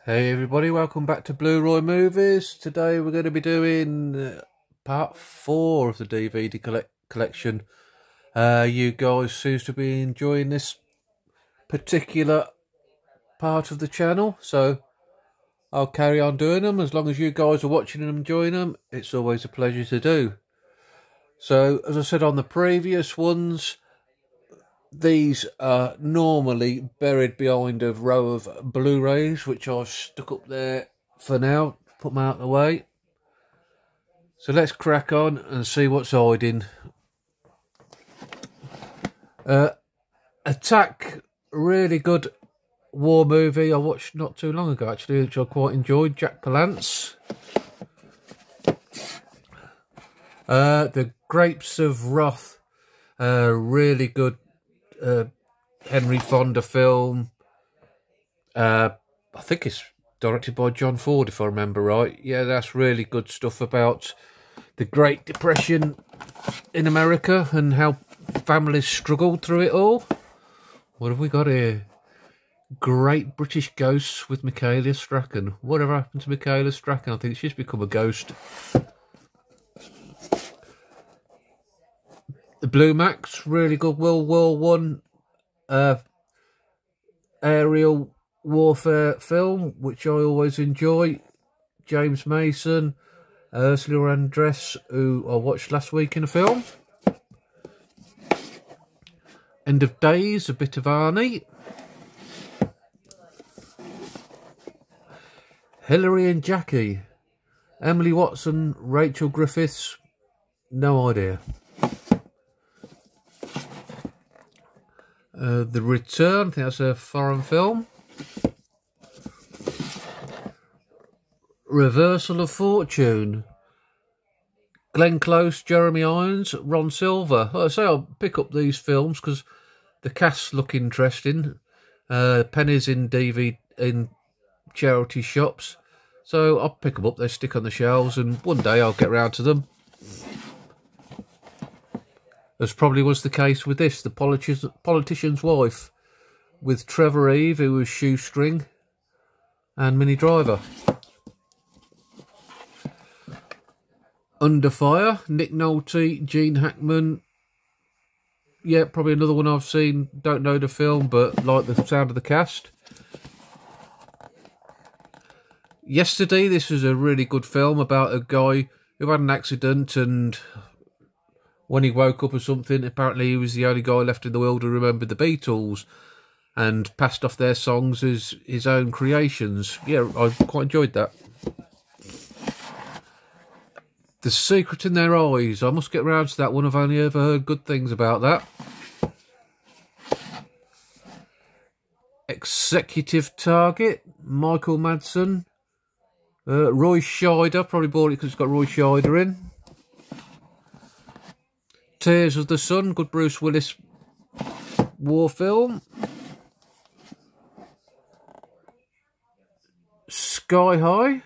Hey everybody, welcome back to Blu-Roy Movies. Today we're going to be doing part 4 of the DVD collection. You guys seem to be enjoying this particular part of the channel, so I'll carry on doing them. As long as you guys are watching and enjoying them, it's always a pleasure to do. So, as I said on the previous ones, these are normally buried behind a row of Blu-rays, which I've stuck up there for now, put them out of the way. So let's crack on and see what's hiding. Attack, really good war movie I watched not too long ago actually, which I quite enjoyed. Jack Palance. The Grapes of Wrath, really good Henry Fonda film. I think it's directed by John Ford, if I remember right. Yeah, that's really good stuff about the Great Depression in America and how families struggled through it all. What have we got here? Great British Ghosts with Michaela Strachan. Whatever happened to Michaela Strachan? I think she's become a ghost. The Blue Max, really good World War One aerial warfare film, which I always enjoy. James Mason, Ursula Andress, who I watched last week in a film. End of Days, a bit of Arnie. Hilary and Jackie, Emily Watson, Rachel Griffiths, no idea. The Return, I think that's a foreign film. Reversal of Fortune, Glenn Close, Jeremy Irons, Ron Silver. Like I say, I'll pick up these films because the casts look interesting. Pennies in in charity shops, so I'll pick them up. They stick on the shelves, and one day I'll get round to them. As probably was the case with this, The Politician's Wife, with Trevor Eve, who was Shoestring, and Minnie Driver. Under Fire, Nick Nolte, Gene Hackman. Yeah, probably another one I've seen. Don't know the film, but like the sound of the cast. Yesterday, this was a really good film about a guy who had an accident, and when he woke up or something, apparently he was the only guy left in the world who remembered the Beatles and passed off their songs as his own creations. Yeah, I quite enjoyed that. The Secret in Their Eyes. I must get round to that one. I've only ever heard good things about that. Executive Target. Michael Madsen. Roy Scheider. Probably bought it because it's got Roy Scheider in. Tears of the Sun, good Bruce Willis war film. Sky High,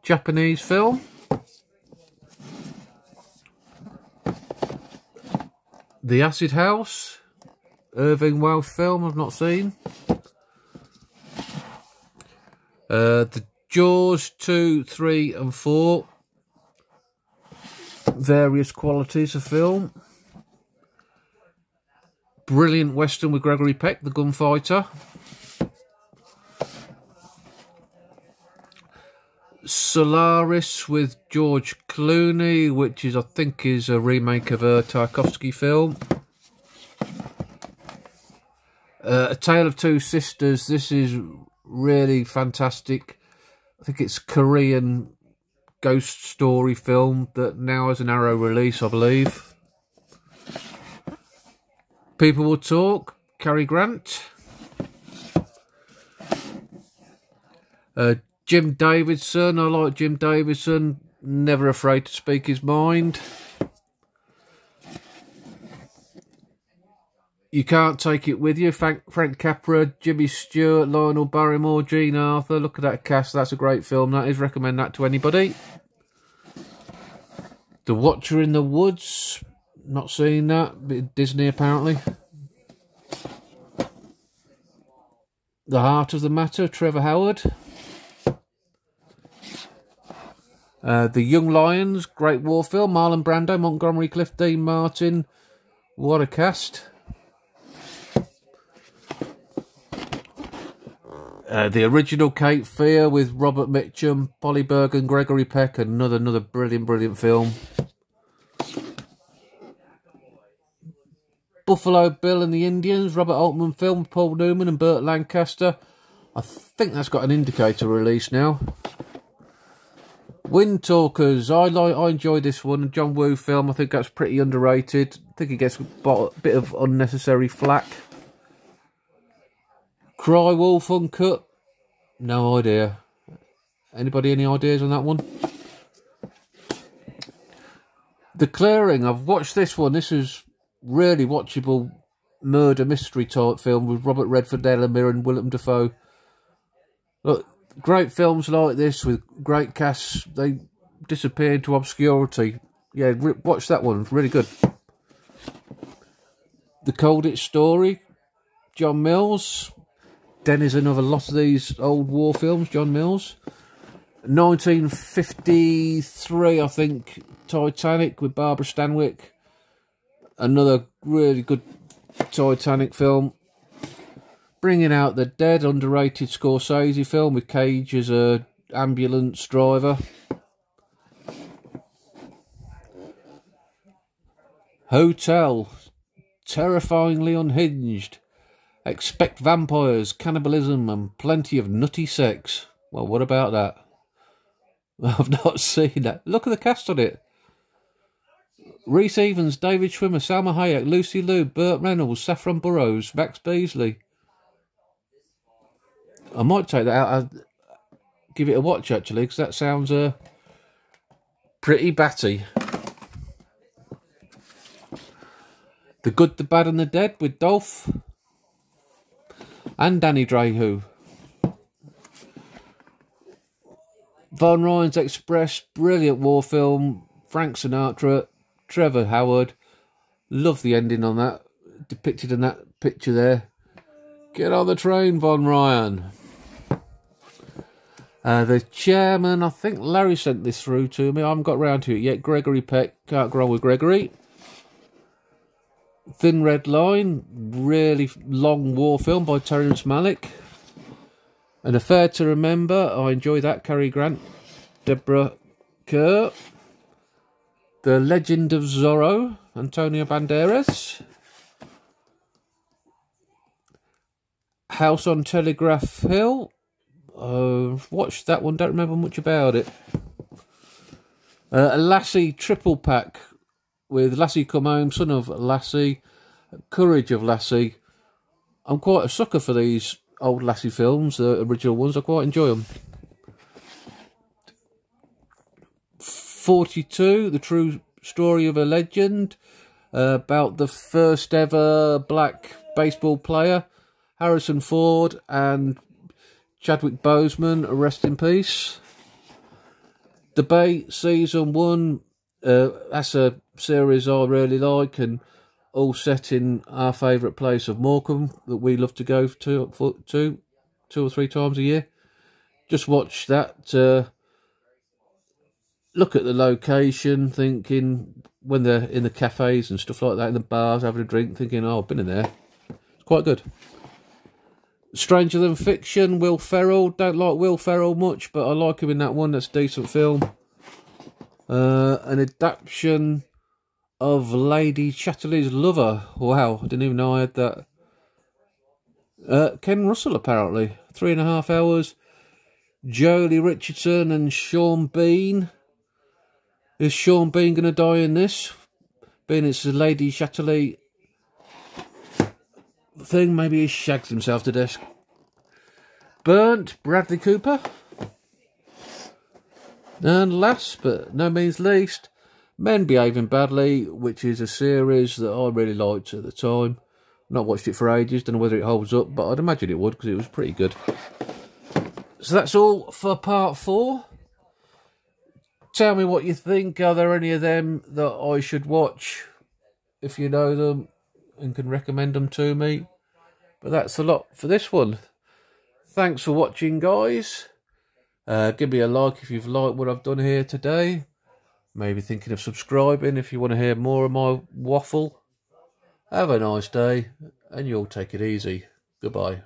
Japanese film. The Acid House, Irving Welsh film I've not seen. The Jaws 2, 3 and 4. Various qualities of film. Brilliant Western with Gregory Peck, The Gunfighter. Solaris with George Clooney, which is, I think, is a remake of a Tarkovsky film. A Tale of Two Sisters. This is really fantastic. I think it's Korean ghost story film that now has an Arrow release, I believe. People Will Talk, Cary Grant. Jim Davidson, I like Jim Davidson, never afraid to speak his mind. You Can't Take It With You, Frank Capra, Jimmy Stewart, Lionel Barrymore, Jean Arthur. Look at that cast, that's a great film, that is. Recommend that to anybody. The Watcher in the Woods, not seen that, bit of Disney apparently. The Heart of the Matter, Trevor Howard. The Young Lions, great war film, Marlon Brando, Montgomery Clift, Dean Martin. What a cast. The original Cape Fear with Robert Mitchum, Polly Bergen, Gregory Peck. Another brilliant film. Buffalo Bill and the Indians, Robert Altman film, Paul Newman and Burt Lancaster. I think that's got an indicator release now. Wind Talkers, I enjoyed this one. John Woo film, I think that's pretty underrated. I think it gets a bit of unnecessary flack. Cry Wolf Uncut, no idea. Anybody any ideas on that one? The Clearing, I've watched this one. This is really watchable murder mystery type film with Robert Redford, Ella Mirren and Willem Dafoe. Look, great films like this with great casts, they disappear into obscurity. Yeah, watch that one, it's really good. The Colditz Story, John Mills. Denizen of a lot of these old war films, John Mills. 1953, I think, Titanic with Barbara Stanwyck. Another really good Titanic film. Bringing Out the Dead, underrated Scorsese film with Cage as a ambulance driver. Hotel, terrifyingly unhinged. Expect vampires, cannibalism and plenty of nutty sex. Well, what about that? I've not seen that. Look at the cast on it. Rhys Evans, David Schwimmer, Salma Hayek, Lucy Liu, Burt Reynolds, Saffron Burrows, Max Beasley. I might take that out. I'll give it a watch, actually, because that sounds pretty batty. The Good, the Bad and the Dead with Dolph and Danny Trejo. Von Ryan's Express, brilliant war film. Frank Sinatra, Trevor Howard. Love the ending on that, depicted in that picture there. Get on the train, Von Ryan. The Chairman, I think Larry sent this through to me. I haven't got round to it yet. Gregory Peck, can't go on with Gregory. Thin Red Line, really long war film by Terrence Malick. An Affair to Remember, I enjoy that. Cary Grant, Deborah Kerr. The Legend of Zorro, Antonio Banderas. House on Telegraph Hill. Watched that one, don't remember much about it. A Lassie triple pack with Lassie Come Home, Son of Lassie, Courage of Lassie. I'm quite a sucker for these old Lassie films, the original ones. I quite enjoy them. 42, The True Story of a Legend, about the first ever black baseball player, Harrison Ford and Chadwick Boseman, rest in peace. Debate Season 1, that's a series I really like, and all set in our favourite place of Morecambe that we love to go to 2 or 3 times a year. Just watch that, look at the location, thinking, when they're in the cafes and stuff like that, in the bars, having a drink, thinking, oh, I've been in there. It's quite good. Stranger Than Fiction, Will Ferrell. Don't like Will Ferrell much, but I like him in that one. That's a decent film. An adaptation of Lady Chatterley's Lover. Wow, I didn't even know I had that. Ken Russell, apparently. 3.5 hours. Jolie Richardson and Sean Bean. Is Sean Bean going to die in this? Being it's a Lady Chatterley thing, maybe he shags himself to death. Burnt, Bradley Cooper. And last but no means least, Men Behaving Badly, which is a series that I really liked at the time. Not watched it for ages, don't know whether it holds up, but I'd imagine it would because it was pretty good. So that's all for part 4. Tell me what you think. Are there any of them that I should watch if you know them and can recommend them to me? But that's a lot for this one. Thanks for watching, guys. Give me a like if you've liked what I've done here today. Maybe thinking of subscribing if you want to hear more of my waffle. Have a nice day, and you'll take it easy. Goodbye.